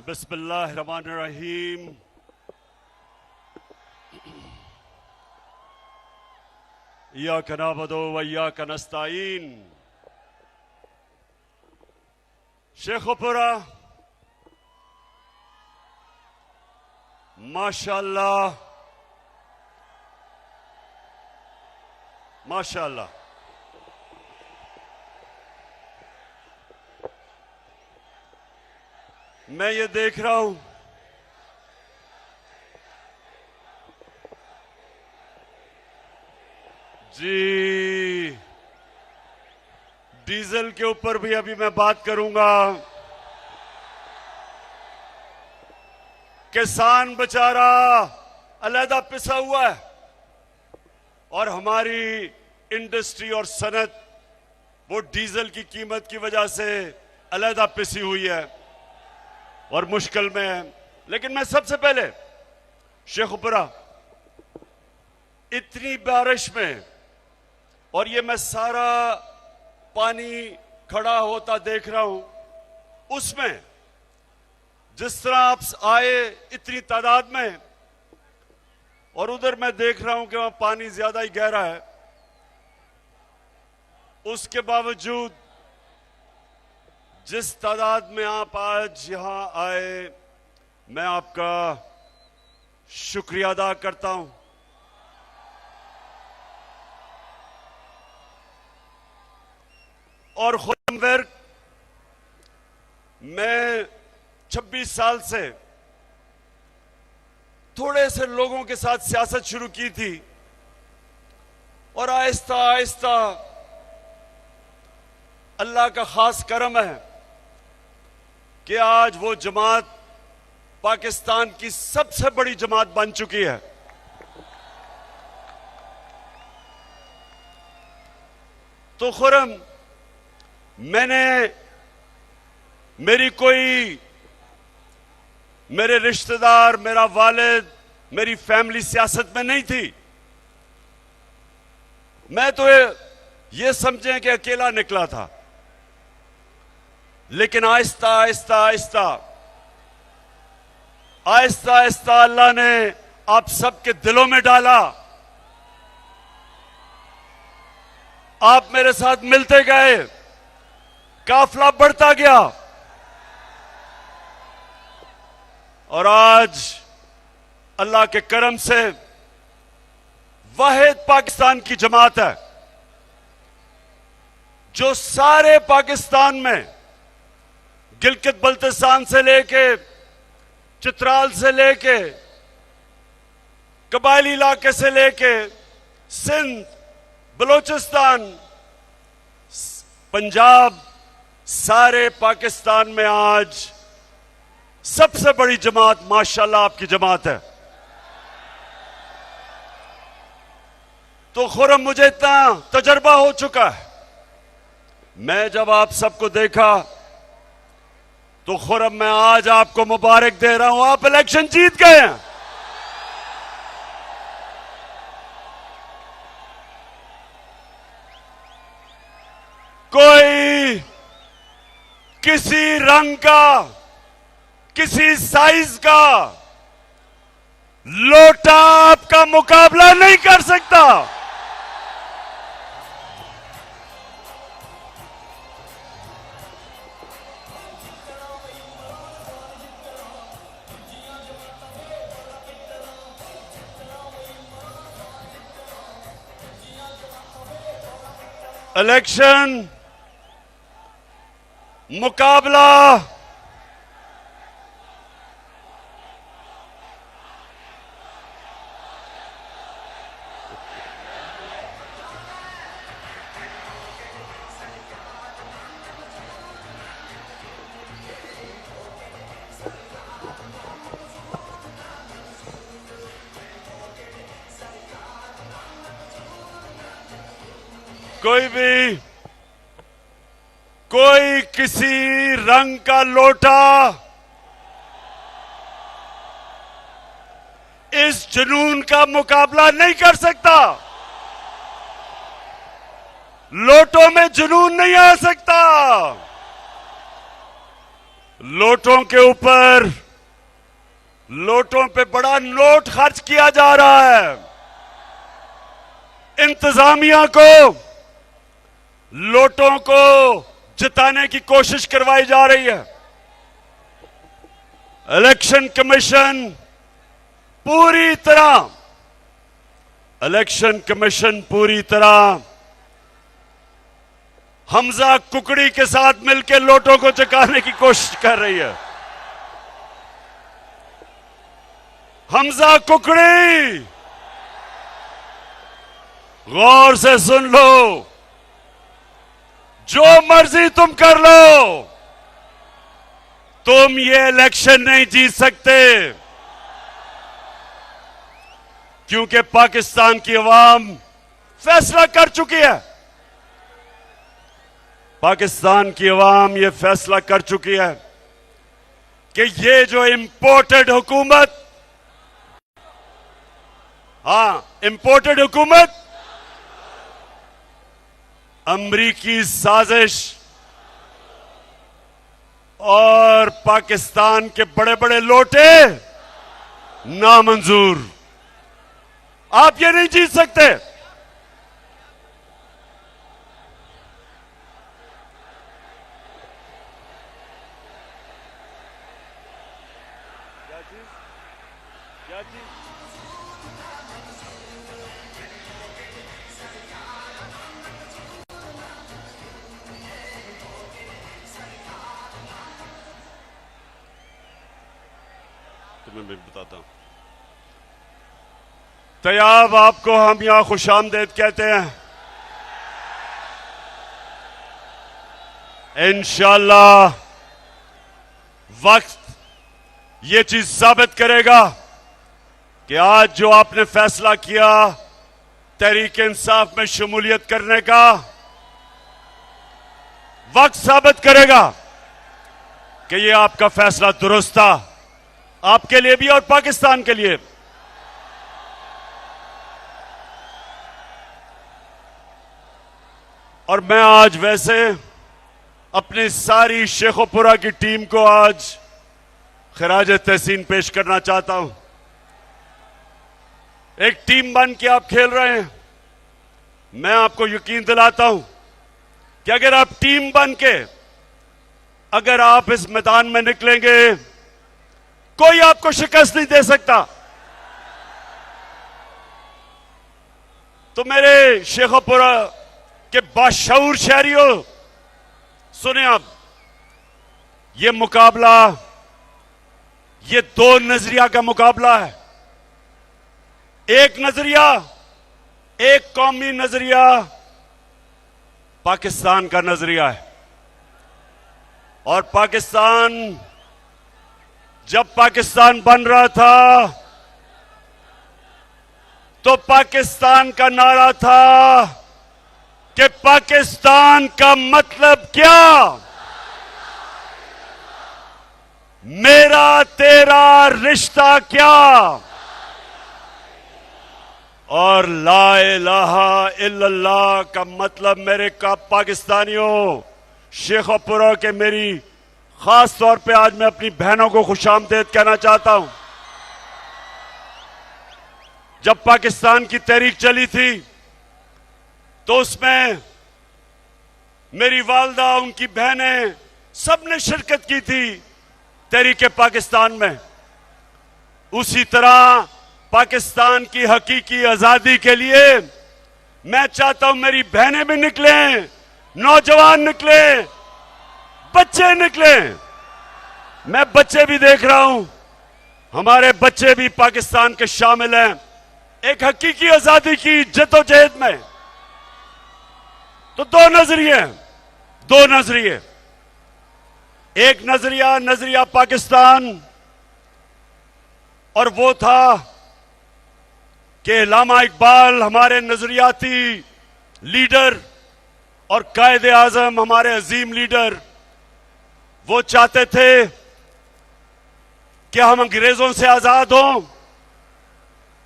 बिस्मिल्लाहिर्रहमानिर्रहीम। इय्याका नअबुदु व इय्याका नस्तईन। शेखुपुरा माशाअल्लाह माशाअल्लाह। मैं ये देख रहा हूं जी, डीजल के ऊपर भी अभी मैं बात करूंगा। किसान बेचारा अलहदा पिसा हुआ है और हमारी इंडस्ट्री और सनत वो डीजल की कीमत की वजह से अलहदा पिसी हुई है और मुश्किल में है। लेकिन मैं सबसे पहले शेखुपुरा इतनी बारिश में, और ये मैं सारा पानी खड़ा होता देख रहा हूं, उसमें जिस तरह आप आए इतनी तादाद में, और उधर मैं देख रहा हूं कि वहां पानी ज्यादा ही गहरा है, उसके बावजूद जिस तादाद में आप आज यहां आए, मैं आपका शुक्रिया अदा करता हूं। और खुद मैं 26 साल से थोड़े से लोगों के साथ सियासत शुरू की थी और आहिस्ता आहिस्ता अल्लाह का खास करम है कि आज वो जमात पाकिस्तान की सबसे बड़ी जमात बन चुकी है। तो खुरम मैंने मेरे रिश्तेदार, मेरा वालिद, मेरी फैमिली सियासत में नहीं थी। मैं तो ये समझें कि अकेला निकला था, लेकिन आहिस्ता आहिस्ता आहिस्ता आहिस्ता आहिस्ता अल्लाह ने आप सबके दिलों में डाला। आप मेरे साथ मिलते गए, काफिला बढ़ता गया और आज अल्लाह के करम से वाहिद पाकिस्तान की जमात है जो सारे पाकिस्तान में गिलगित बल्तिस्तान से लेके, चित्राल से लेके, कबायली इलाके से लेके, सिंध, बलोचिस्तान, पंजाब, सारे पाकिस्तान में आज सबसे बड़ी जमात माशाल्लाह आपकी जमात है। तो खुरम मुझे इतना तजर्बा हो चुका है, मैं जब आप सबको देखा तो खुरम मैं आज आपको मुबारक दे रहा हूं, आप इलेक्शन जीत गए हैं। कोई किसी रंग का, किसी साइज का लोटा आपका मुकाबला नहीं कर सकता। इलेक्शन मुकाबला कोई किसी रंग का लोटा इस जुनून का मुकाबला नहीं कर सकता। लोटों में जुनून नहीं आ सकता। लोटों के ऊपर, लोटों पे बड़ा नोट खर्च किया जा रहा है। इंतजामिया को लोटों को जिताने की कोशिश करवाई जा रही है। इलेक्शन कमीशन पूरी तरह हमजा कुकड़ी के साथ मिलकर लोटों को चकाने की कोशिश कर रही है। हमजा कुकड़ी, गौर से सुन लो, जो मर्जी तुम कर लो, तुम ये इलेक्शन नहीं जीत सकते, क्योंकि पाकिस्तान की अवाम फैसला कर चुकी है। पाकिस्तान की अवाम ये फैसला कर चुकी है कि ये जो इंपोर्टेड हुकूमत, इंपोर्टेड हुकूमत, अमरीकी साजिश और पाकिस्तान के बड़े बड़े लोटे नामंजूर। आप ये नहीं जीत सकते। तुम्हें मैं बताता हूं। तैयाब आपको हम यहां खुशामदेद कहते हैं। इंशाअल्लाह वक्त ये चीज साबित करेगा कि आज जो आपने फैसला किया तहरीक इंसाफ में शमूलियत करने का, वक्त साबित करेगा कि ये आपका फैसला दुरुस्त था, आपके लिए भी और पाकिस्तान के लिए। और मैं आज वैसे अपनी सारी शेखोपुरा की टीम को आज खराज तहसीन पेश करना चाहता हूं। एक टीम बन के आप खेल रहे हैं। मैं आपको यकीन दिलाता हूं कि अगर आप टीम बन के अगर आप इस मैदान में निकलेंगे, कोई आपको शिकस्त नहीं दे सकता। तो मेरे शेखोपुरा के बाशऊर शहरियों, सुने आप, ये मुकाबला, ये दो नजरिया का मुकाबला है। एक नजरिया, एक कौमी नजरिया पाकिस्तान का नजरिया है। और पाकिस्तान, जब पाकिस्तान बन रहा था तो पाकिस्तान का नारा था कि पाकिस्तान का मतलब क्या, मेरा तेरा रिश्ता क्या, और ला इलाहा इल्लल्लाह का मतलब मेरे का पाकिस्तानियों, शेखोपुरा के मेरी खास तौर पे आज मैं अपनी बहनों को खुशामदीद कहना चाहता हूं। जब पाकिस्तान की तहरीक चली थी तो उसमें मेरी वालदा, उनकी बहनें, सबने शिरकत की थी तहरीक पाकिस्तान में। उसी तरह पाकिस्तान की हकीकी आजादी के लिए मैं चाहता हूं मेरी बहनें भी निकलें, नौजवान निकले, बच्चे निकले। मैं बच्चे भी देख रहा हूं, हमारे बच्चे भी पाकिस्तान के शामिल हैं एक हकीकी आजादी की जद्दोजहद में। तो दो नजरिए, एक नजरिया पाकिस्तान, और वो था कि अल्लामा इकबाल हमारे नजरियाती लीडर और कायदे आजम हमारे अजीम लीडर, वो चाहते थे कि हम अंग्रेजों से आजाद हों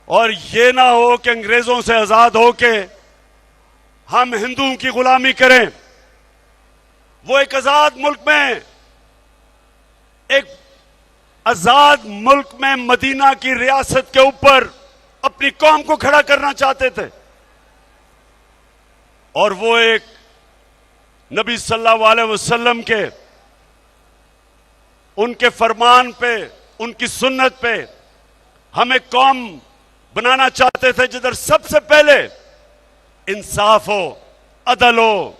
और ये ना हो कि अंग्रेजों से आजाद होके हम हिंदुओं की गुलामी करें। वो एक आजाद मुल्क में एक आजाद मुल्क में मदीना की रियासत के ऊपर अपनी कौम को खड़ा करना चाहते थे। और वो एक नबी सल्लल्लाहु अलैहि वसल्लम के उनके फरमान पे, उनकी सुन्नत पे हमें कौम बनाना चाहते थे जिधर सबसे पहले इंसाफ हो, अदल हो,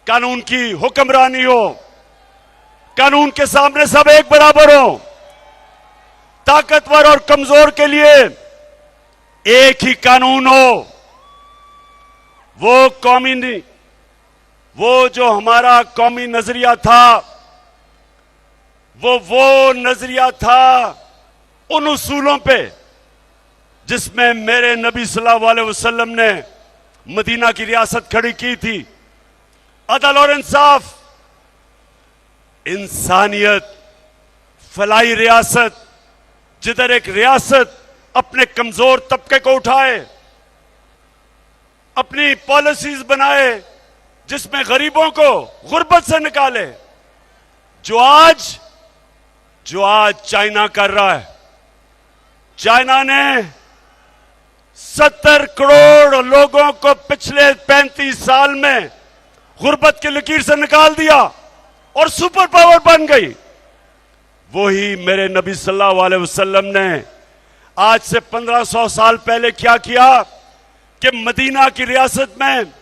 कानून की हुक्मरानी हो, कानून के सामने सब एक बराबर हो, ताकतवर और कमजोर के लिए एक ही कानून हो। वो कौमी नहीं, वो जो हमारा कौमी नजरिया था, वो नजरिया था उन उसूलों पे जिसमें मेरे नबी सल्लल्लाहु अलैहि वसल्लम ने मदीना की रियासत खड़ी की थी। अदल और इंसाफ, इंसानियत, फलाई रियासत, जिधर एक रियासत अपने कमजोर तबके को उठाए, अपनी पॉलिसीज बनाए जिसमें गरीबों को गुर्बत से निकाले, जो आज चाइना कर रहा है। चाइना ने 70 करोड़ लोगों को पिछले 35 साल में गुर्बत की लकीर से निकाल दिया और सुपर पावर बन गई। वही मेरे नबी सल्लल्लाहु अलैहि वसल्लम ने आज से 1500 साल पहले क्या किया कि मदीना की रियासत में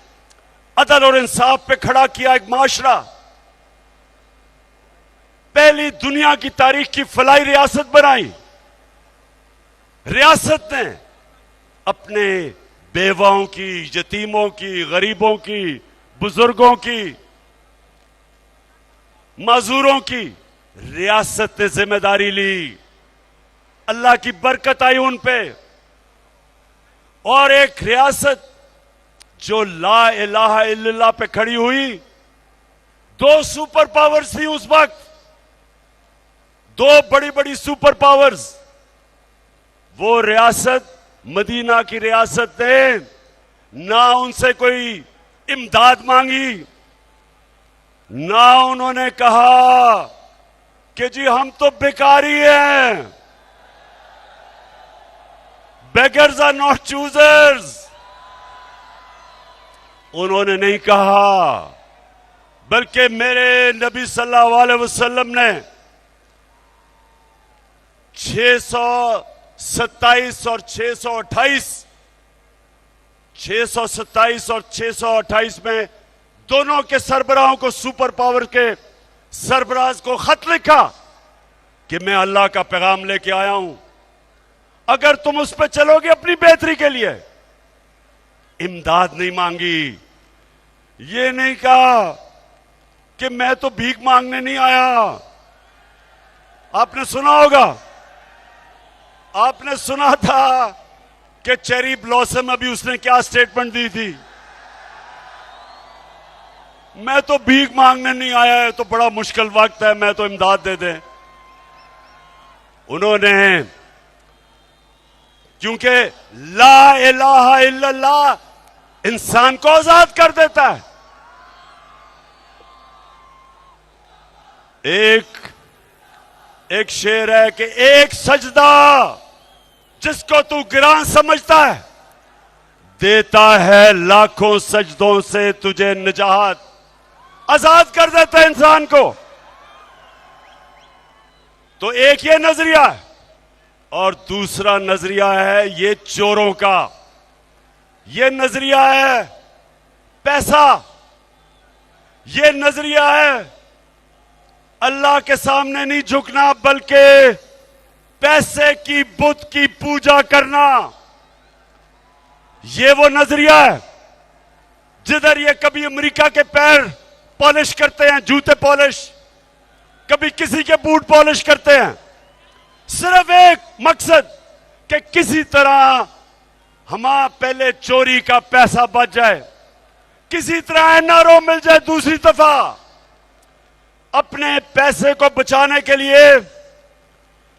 अदल और इंसाफ पे खड़ा किया एक माशरा। पहली दुनिया की तारीख की फलाई रियासत बनाई। रियासत ने अपने बेवाओं की, यतीमों की, गरीबों की, बुजुर्गों की, माजूरों की रियासत ने जिम्मेदारी ली। अल्लाह की बरकत आई उन पे। और एक रियासत जो ला इलाहा इल्लल्लाह पे खड़ी हुई। 2 सुपर पावर्स थी उस वक्त, 2 बड़ी बड़ी सुपर पावर्स। वो रियासत, मदीना की रियासत ने ना उनसे कोई इमदाद मांगी, ना उन्होंने कहा कि जी हम तो बेकारी हैं, बेगर्स आर नॉट चूजर्स। उन्होंने नहीं कहा, बल्कि मेरे नबी सल्लल्लाहु अलैहि वसल्लम ने 627 और 628 में दोनों के सरबराहों को, सुपर पावर के सरबराज को खत लिखा कि मैं अल्लाह का पैगाम लेके आया हूं, अगर तुम उस पर चलोगे अपनी बेहतरी के लिए। इमदाद नहीं मांगी, ये नहीं कहा कि मैं तो भीख मांगने नहीं आया। आपने सुना होगा, आपने सुना था कि चेरी ब्लॉसम अभी उसने क्या स्टेटमेंट दी थी, मैं तो भीख मांगने नहीं आया है, तो बड़ा मुश्किल वक्त है, मैं तो इमदाद दे दें। उन्होंने, क्योंकि ला इलाहा इल्लल्लाह इंसान को आजाद कर देता है। एक शेर है कि एक सजदा जिसको तू गिरान समझता है, देता है लाखों सजदों से तुझे निजात। आजाद कर देता है इंसान को। तो एक ये नजरिया है, और दूसरा नजरिया है ये चोरों का। ये नजरिया है पैसा। ये नजरिया है अल्लाह के सामने नहीं झुकना, बल्कि पैसे की बुत की पूजा करना। ये वो नजरिया है जिधर ये कभी अमेरिका के पैर पॉलिश करते हैं, जूते पॉलिश, कभी किसी के बूट पॉलिश करते हैं, सिर्फ एक मकसद कि किसी तरह हमारा पहले चोरी का पैसा बच जाए, किसी तरह एनआरओ मिल जाए। दूसरी दफा अपने पैसे को बचाने के लिए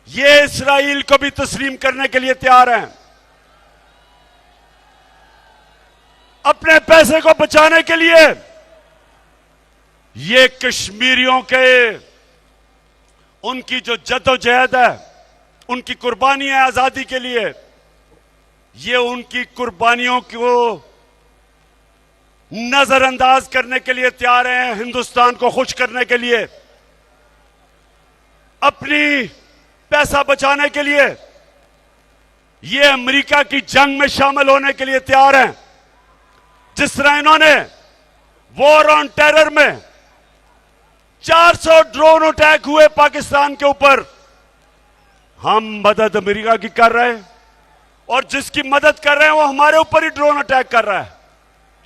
ये इस्राइल को भी तस्लीम करने के लिए तैयार हैं। अपने पैसे को बचाने के लिए ये कश्मीरियों के उनकी जो जद्दोजहद है, उनकी कुर्बानी है आजादी के लिए, ये उनकी कुर्बानियों को नजरअंदाज करने के लिए तैयार हैं, हिंदुस्तान को खुश करने के लिए, अपनी पैसा बचाने के लिए, ये अमेरिका की जंग में शामिल होने के लिए तैयार हैं। जिस तरह इन्होंने वॉर ऑन टेरर में 400 ड्रोन अटैक हुए पाकिस्तान के ऊपर, हम मदद अमेरिका की कर रहे हैं, और जिसकी मदद कर रहे हैं वो हमारे ऊपर ही ड्रोन अटैक कर रहा है।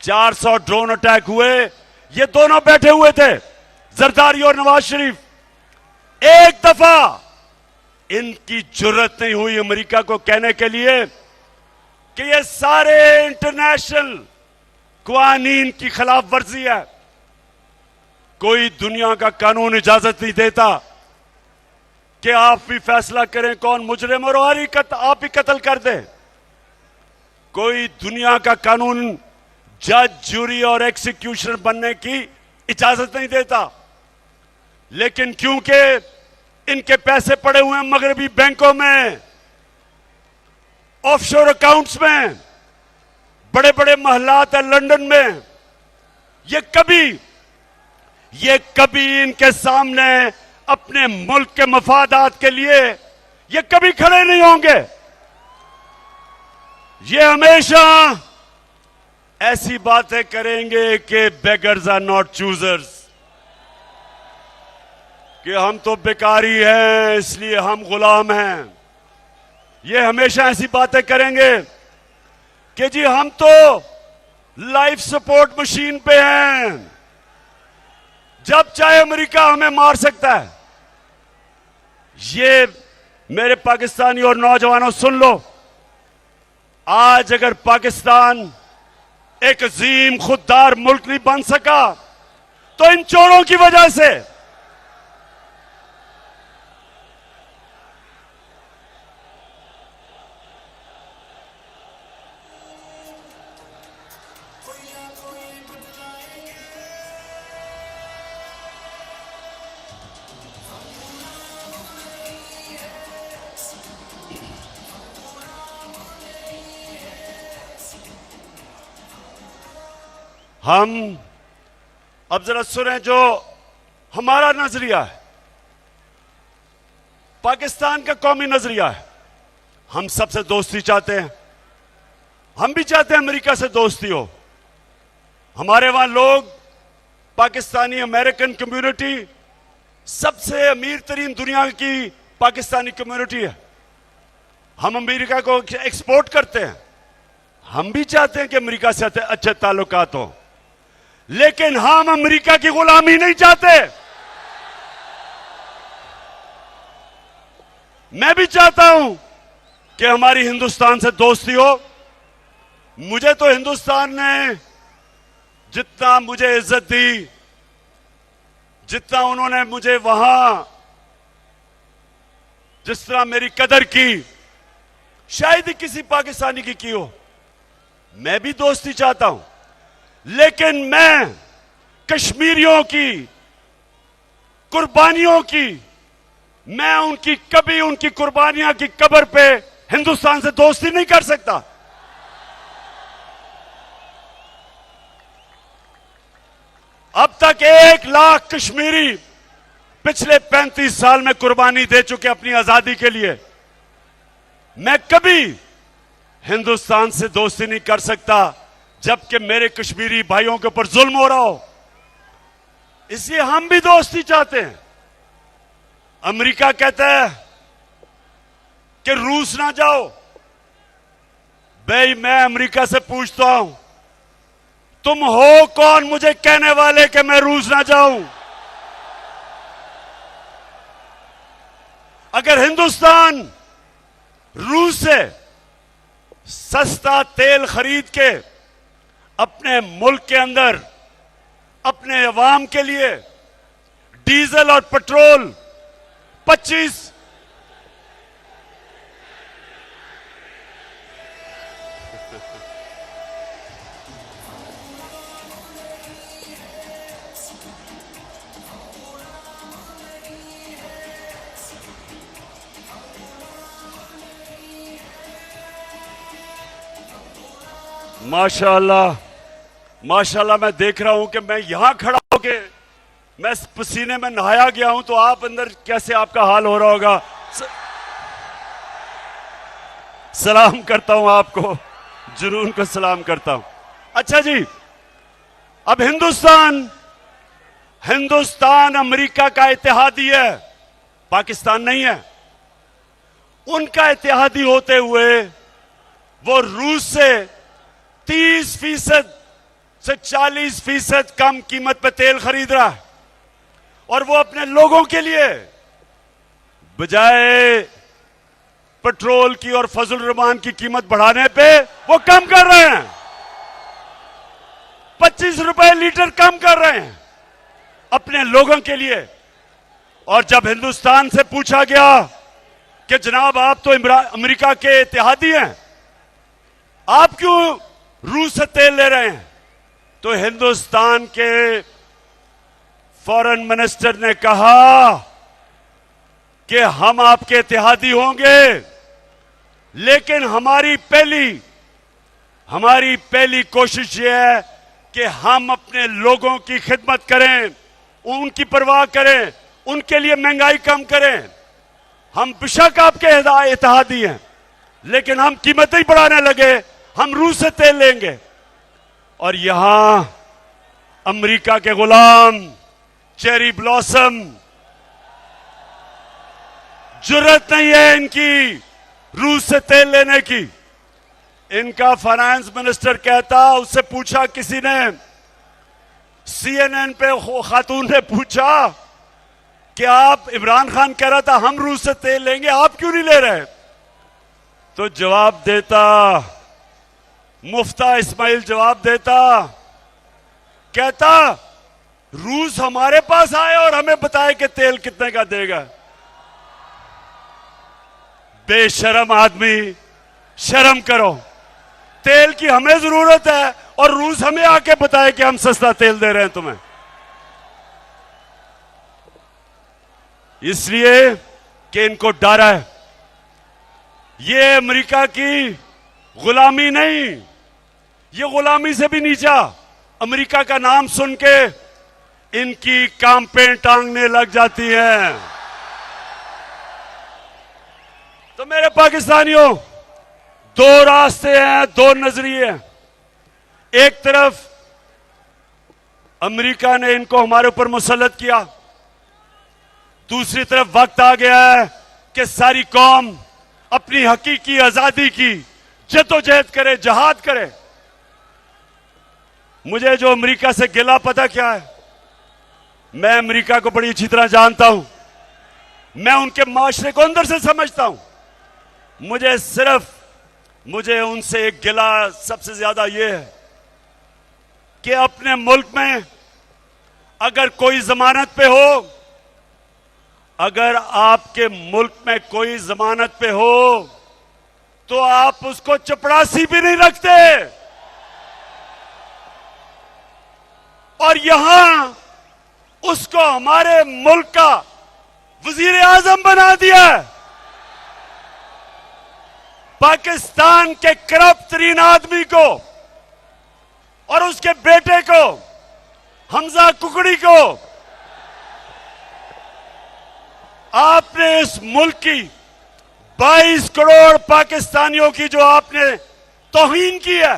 400 ड्रोन अटैक हुए, ये दोनों बैठे हुए थे, जरदारी और नवाज शरीफ। एक दफा इनकी जुर्रत नहीं हुई अमेरिका को कहने के लिए कि ये सारे इंटरनेशनल कानून की खिलाफ वर्जी है। कोई दुनिया का कानून इजाजत नहीं देता कि आप भी फैसला करें कौन मुजरिम और आप ही कत्ल कर दें। कोई दुनिया का कानून जज, जूरी और एक्सिक्यूशनर बनने की इजाजत नहीं देता। लेकिन क्योंकि इनके पैसे पड़े हुए हैं मगरबी बैंकों में, ऑफशोर अकाउंट्स में, बड़े बड़े महलात है लंदन में, ये कभी इनके सामने अपने मुल्क के मफादात के लिए ये कभी खड़े नहीं होंगे। ये हमेशा ऐसी बातें करेंगे कि बेगर्स आर नॉट चूजर्स, कि हम तो बेकारी हैं इसलिए हम गुलाम हैं। ये हमेशा ऐसी बातें करेंगे कि जी हम तो लाइफ सपोर्ट मशीन पे हैं, जब चाहे अमेरिका हमें मार सकता है। ये मेरे पाकिस्तानी और नौजवानों सुन लो, आज अगर पाकिस्तान एक अजीम खुददार मुल्क नहीं बन सका तो इन चोरों की वजह से। हम अब जरा सुने जो हमारा नजरिया है, पाकिस्तान का कौमी नजरिया है। हम सबसे दोस्ती चाहते हैं, हम भी चाहते हैं अमेरिका से दोस्ती हो। हमारे वहां लोग, पाकिस्तानी अमेरिकन कम्युनिटी सबसे अमीर तरीन दुनिया की पाकिस्तानी कम्युनिटी है। हम अमेरिका को एक्सपोर्ट करते हैं, हम भी चाहते हैं कि अमेरिका से अच्छे ताल्लुकात हो, लेकिन हम अमेरिका की गुलामी नहीं चाहते। मैं भी चाहता हूं कि हमारी हिंदुस्तान से दोस्ती हो। मुझे तो हिंदुस्तान ने जितना मुझे इज्जत दी, जितना उन्होंने मुझे वहां जिस तरह मेरी कदर की, शायद ही किसी पाकिस्तानी की हो। मैं भी दोस्ती चाहता हूं, लेकिन मैं कश्मीरियों की कुर्बानियों की, मैं कभी उनकी कुर्बानियां की कब्र पे हिंदुस्तान से दोस्ती नहीं कर सकता। अब तक 1 लाख कश्मीरी पिछले 35 साल में कुर्बानी दे चुके अपनी आजादी के लिए। मैं कभी हिंदुस्तान से दोस्ती नहीं कर सकता जबकि मेरे कश्मीरी भाइयों के ऊपर जुल्म हो रहा हो। इसलिए हम भी दोस्ती चाहते हैं। अमेरिका कहता है कि रूस ना जाओ। भाई मैं अमेरिका से पूछता हूं, तुम हो कौन मुझे कहने वाले कि मैं रूस ना जाऊं? अगर हिंदुस्तान रूस से सस्ता तेल खरीद के अपने मुल्क के अंदर अपने अवाम के लिए डीजल और पेट्रोल 25 माशाल्लाह माशाल्लाह, मैं देख रहा हूं कि मैं यहां खड़ा होके मैं पसीने में नहाया गया हूं, तो आप अंदर कैसे आपका हाल हो रहा होगा। सलाम करता हूं आपको, जुनून को सलाम करता हूं। अच्छा जी, अब हिंदुस्तान अमेरिका का इत्तेहादी है, पाकिस्तान नहीं है। उनका इत्तेहादी होते हुए वो रूस से 30% से 40% कम कीमत पे तेल खरीद रहा है, और वो अपने लोगों के लिए बजाय पेट्रोल की और फजल रहमान की कीमत बढ़ाने पे वो कम कर रहे हैं। 25 रुपए लीटर कम कर रहे हैं अपने लोगों के लिए। और जब हिंदुस्तान से पूछा गया कि जनाब आप तो अमेरिका के इत्तेहादी हैं, आप क्यों रूस से तेल ले रहे हैं, तो हिंदुस्तान के फॉरेन मिनिस्टर ने कहा कि हम आपके इत्तेहादी होंगे, लेकिन हमारी पहली कोशिश यह है कि हम अपने लोगों की खिदमत करें, उनकी परवाह करें, उनके लिए महंगाई कम करें। हम बेशक आपके इत्तेहादी हैं, लेकिन हम कीमतें ही बढ़ाने लगे, हम रूस से तेल लेंगे। और यहां अमेरिका के गुलाम चेरी ब्लॉसम, जुर्रत नहीं है इनकी रूस से तेल लेने की। इनका फाइनेंस मिनिस्टर कहता, उससे पूछा किसी ने, CNN पे खातून ने पूछा कि आप, इमरान खान कह रहा था हम रूस से तेल लेंगे, आप क्यों नहीं ले रहे, तो जवाब देता, मुफ्ता इस्माइल जवाब देता, कहता रूस हमारे पास आए और हमें बताए कि तेल कितने का देगा। बेशरम आदमी, शर्म करो। तेल की हमें जरूरत है और रूस हमें आके बताए कि हम सस्ता तेल दे रहे हैं तुम्हें। इसलिए कि इनको डर है, ये अमेरिका की गुलामी नहीं, ये गुलामी से भी नीचा। अमेरिका का नाम सुन के इनकी कांपें टांगने लग जाती हैं। तो मेरे पाकिस्तानियों, दो रास्ते हैं, दो नजरिए हैं। एक तरफ अमेरिका ने इनको हमारे ऊपर मुसल्लत किया, दूसरी तरफ वक्त आ गया है कि सारी कौम अपनी हकीकी आजादी की जद्दोजहद करे, जहाद करे। मुझे जो अमेरिका से गिला पता क्या है, मैं अमेरिका को बड़ी अच्छी तरह जानता हूं, मैं उनके माशरे को अंदर से समझता हूं। मुझे उनसे एक गिला सबसे ज्यादा यह है कि अपने मुल्क में अगर कोई जमानत पे हो, अगर आपके मुल्क में कोई जमानत पे हो, तो आप उसको चपरासी भी नहीं रखते। और यहां उसको हमारे मुल्क का वजीर आजम बना दिया। पाकिस्तान के करप्ट तरीन आदमी को और उसके बेटे को, हमजा कुकड़ी को, आपने इस मुल्क की 22 करोड़ पाकिस्तानियों की जो आपने तौहीन की है,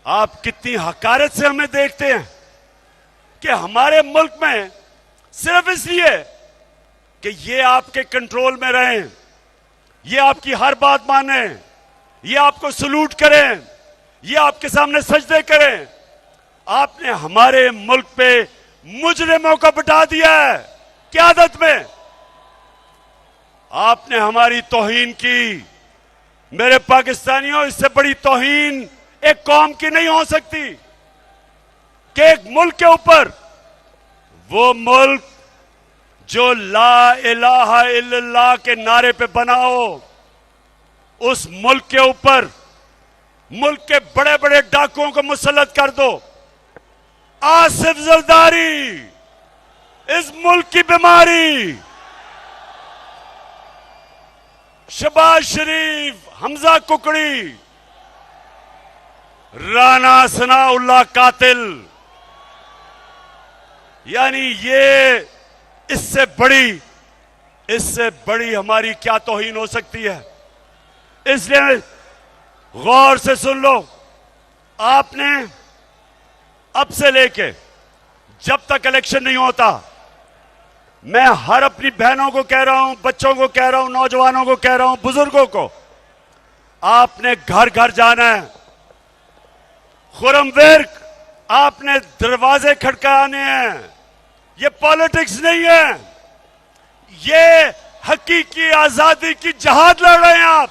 आप कितनी हकारत से हमें देखते हैं कि हमारे मुल्क में सिर्फ इसलिए कि ये आपके कंट्रोल में रहें, ये आपकी हर बात माने, ये आपको सलूट करें, ये आपके सामने सजदे करें, आपने हमारे मुल्क पे मुजरिमों को बिठा दिया है क़यादत में। आपने हमारी तौहीन की। मेरे पाकिस्तानियों, इससे बड़ी तौहीन एक कौम की नहीं हो सकती कि एक मुल्क के ऊपर, वो मुल्क जो ला इलाहा इल्लल्लाह के नारे पे बना हो, उस मुल्क के ऊपर मुल्क के बड़े बड़े डाकुओं को मुसल्लत कर दो। आसिफ जरदारी इस मुल्क की बीमारी, शहबाज शरीफ, हमजा कुकड़ी, राना सनाउल्लाह कातिल, यानी ये इससे बड़ी हमारी क्या तौहीन हो सकती है। इसलिए गौर से सुन लो, आपने अब से लेके जब तक इलेक्शन नहीं होता, मैं हर अपनी बहनों को कह रहा हूं, बच्चों को कह रहा हूं, नौजवानों को कह रहा हूं, बुजुर्गों को, आपने घर घर जाना है। खुर्रम विर्क, आपने दरवाजे खटकाने हैं। ये पॉलिटिक्स नहीं है, ये हकीकी आजादी की जहाद लड़ रहे हैं आप।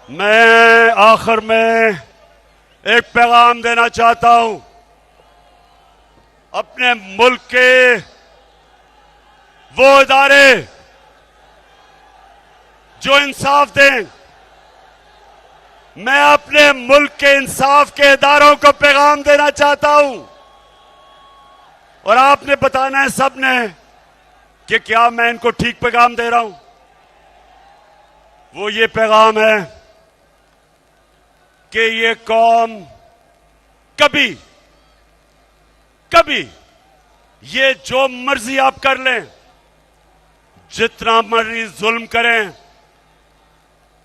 मैं आखिर में एक पैगाम देना चाहता हूं अपने मुल्क के वो इदारे जो इंसाफ दें। मैं अपने मुल्क के इंसाफ के इदारों को पैगाम देना चाहता हूं, और आपने बताना है सबने कि क्या मैं इनको ठीक पैगाम दे रहा हूं। वो ये पैगाम है कि ये कौम कभी ये जो मर्जी आप कर लें, जितना मर्जी जुल्म करें,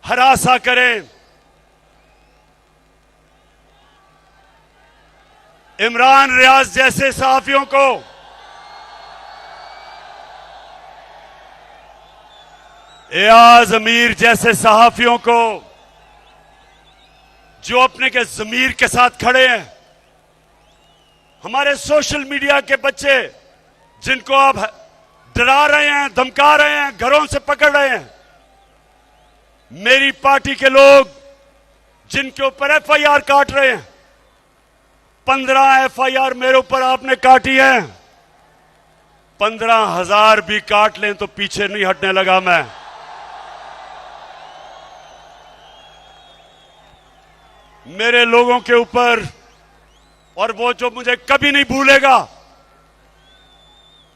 हरासा करें, इमरान रियाज जैसे सहाफियों को, एयाज अमीर जैसे सहाफियों को, जो अपने के ज़मीर के साथ खड़े हैं, हमारे सोशल मीडिया के बच्चे जिनको आप डरा रहे हैं, धमका रहे हैं, घरों से पकड़ रहे हैं, मेरी पार्टी के लोग जिनके ऊपर एफआईआर काट रहे हैं, 15 एफआईआर मेरे ऊपर आपने काटी है, 15,000 भी काट लें तो पीछे नहीं हटने लगा मैं। मेरे लोगों के ऊपर, और वो जो मुझे कभी नहीं भूलेगा,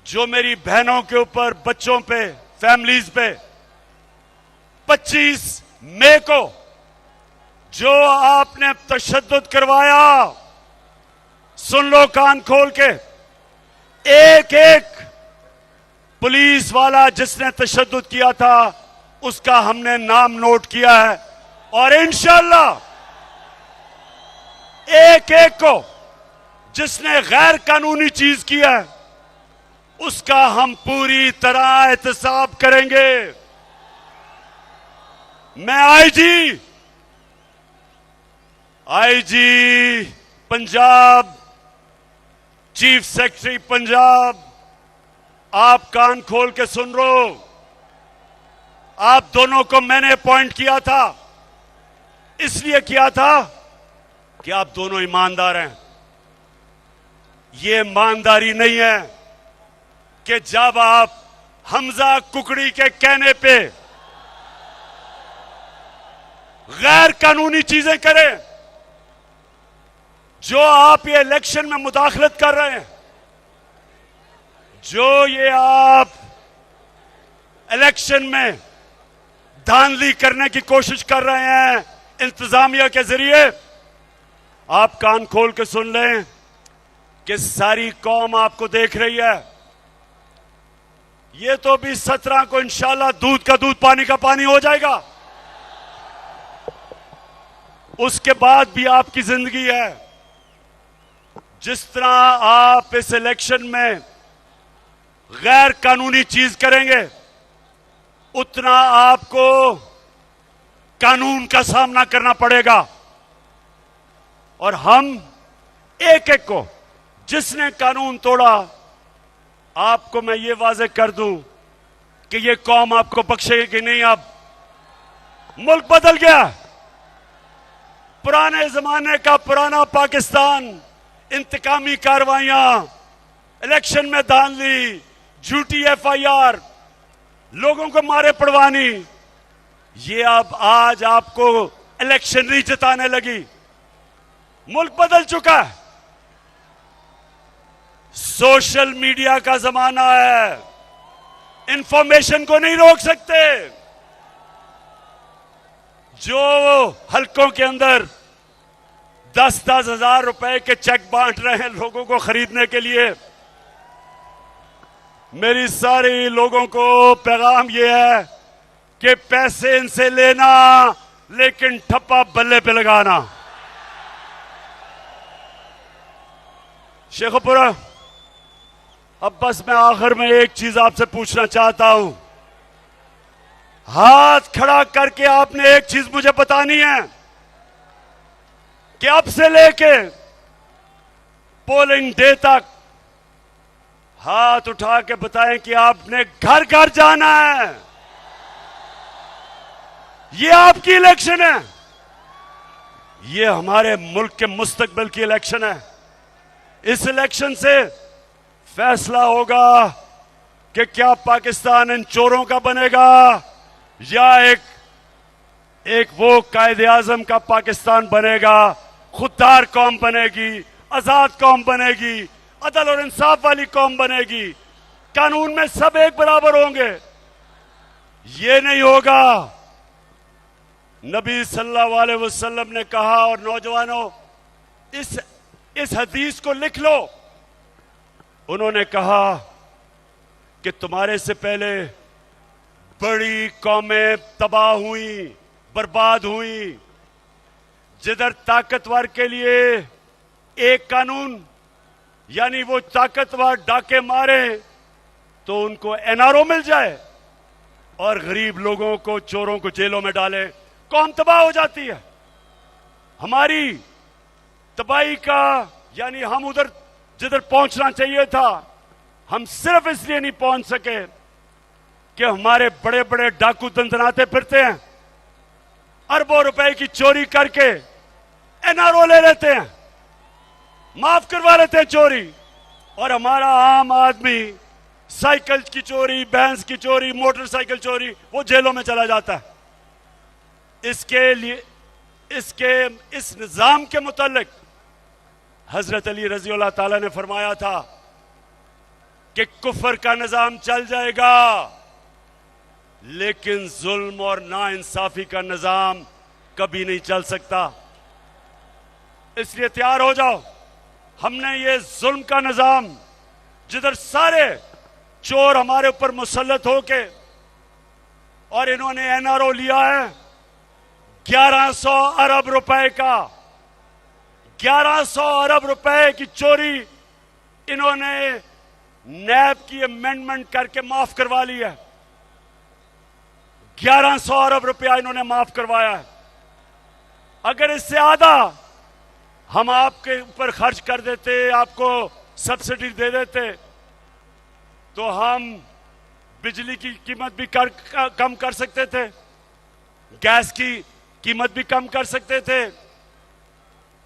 जो मेरी बहनों के ऊपर, बच्चों पे, फैमिलीज पे 25 मई को जो आपने तशद्दुद करवाया, सुन लो कान खोल के, एक एक पुलिस वाला जिसने तशद्दुद किया था उसका हमने नाम नोट किया है, और इंशाअल्लाह एक एक को जिसने गैर कानूनी चीज किया है उसका हम पूरी तरह एहतसाब करेंगे। मैं IG Punjab, chief secretary Punjab, आप कान खोल के सुन लो, आप दोनों को मैंने अपॉइंट किया था, इसलिए किया था कि आप दोनों ईमानदार हैं। ये ईमानदारी नहीं है कि जब आप हमजा कुकड़ी के कहने पे गैर कानूनी चीजें करें, जो आप ये इलेक्शन में मुदाखलत कर रहे हैं, जो ये आप इलेक्शन में धांधली करने की कोशिश कर रहे हैं इंतजामिया के जरिए, आप कान खोल के सुन लें कि सारी कौम आपको देख रही है। ये तो भी 17 को इंशाल्लाह दूध का दूध पानी का पानी हो जाएगा, उसके बाद भी आपकी जिंदगी है। जिस तरह आप इस इलेक्शन में गैर कानूनी चीज करेंगे, उतना आपको कानून का सामना करना पड़ेगा, और हम एक एक को जिसने कानून तोड़ा, आपको मैं ये वाजे कर दूं कि ये कौम आपको बख्शेगी नहीं। अब मुल्क बदल गया, पुराने जमाने का पुराना पाकिस्तान, इंतकामी कार्रवाइयां, इलेक्शन में धांधली, झूठी एफआईआर, लोगों को मारे पड़वानी, ये अब आज आपको इलेक्शन नहीं जिताने लगी। मुल्क बदल चुका है। सोशल मीडिया का जमाना है। इंफॉर्मेशन को नहीं रोक सकते। जो हलकों के अंदर 10-10 हजार रुपए के चेक बांट रहे हैं लोगों को खरीदने के लिए, मेरी सारी लोगों को पैगाम यह है कि पैसे इनसे लेना, लेकिन ठप्पा बल्ले पे लगाना। शेखपुरा, अब बस मैं आखिर में एक चीज आपसे पूछना चाहता हूं। हाथ खड़ा करके आपने एक चीज मुझे बतानी है कि अब से लेके पोलिंग डे तक हाथ उठा के बताएं कि आपने घर घर जाना है। ये आपकी इलेक्शन है। ये हमारे मुल्क के मुस्तकबिल की इलेक्शन है। इस इलेक्शन से फैसला होगा कि क्या पाकिस्तान इन चोरों का बनेगा या एक वो कायदे आजम का पाकिस्तान बनेगा, खुददार कौम बनेगी, आजाद कौम बनेगी, अदल और इंसाफ वाली कौम बनेगी, कानून में सब एक बराबर होंगे। ये नहीं होगा। नबी सल्लल्लाहु अलैहि वसल्लम ने कहा, और नौजवानों इस हदीस को लिख लो, उन्होंने कहा कि तुम्हारे से पहले बड़ी कौमें तबाह हुई, बर्बाद हुई। जिधर ताकतवर के लिए एक कानून, यानी वो ताकतवर डाके मारे तो उनको एनआरओ मिल जाए, और गरीब लोगों को, चोरों को जेलों में डाले, कौम तबाह हो जाती है। हमारी तबाही का, यानी हम उधर जिधर पहुंचना चाहिए था, हम सिर्फ इसलिए नहीं पहुंच सके कि हमारे बड़े बड़े डाकू दंदनाते फिरते हैं, अरबों रुपए की चोरी करके एनआरओ ले लेते हैं, माफ करवा लेते हैं चोरी, और हमारा आम आदमी साइकिल की चोरी, भैंस की चोरी, मोटरसाइकिल चोरी, वो जेलों में चला जाता है। इसके लिए इस निजाम के मुतालिक हजरत अली रजी अल्लाह ताला ने फरमाया था कि कुफर का निजाम चल जाएगा, लेकिन जुल्म और नाइंसाफी का निजाम कभी नहीं चल सकता। इसलिए तैयार हो जाओ। हमने ये जुल्म का निजाम, जिधर सारे चोर हमारे ऊपर मुसल्लत होके, और इन्होंने एनआरओ लिया है 1100 अरब रुपए का, 1100 अरब रुपए की चोरी इन्होंने नैब की अमेंडमेंट करके माफ करवा ली है। 1100 अरब रुपया इन्होंने माफ करवाया है। अगर इससे आधा हम आपके ऊपर खर्च कर देते, आपको सब्सिडी दे देते, तो हम बिजली की कीमत भी कम कर सकते थे, गैस की कीमत भी कम कर सकते थे,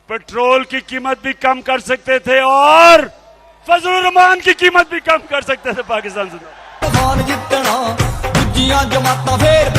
पेट्रोल की कीमत भी कम कर सकते थे, और फजलुर रहमान की कीमत भी कम कर सकते थे पाकिस्तान से। जितना दूजियां जमाता फिर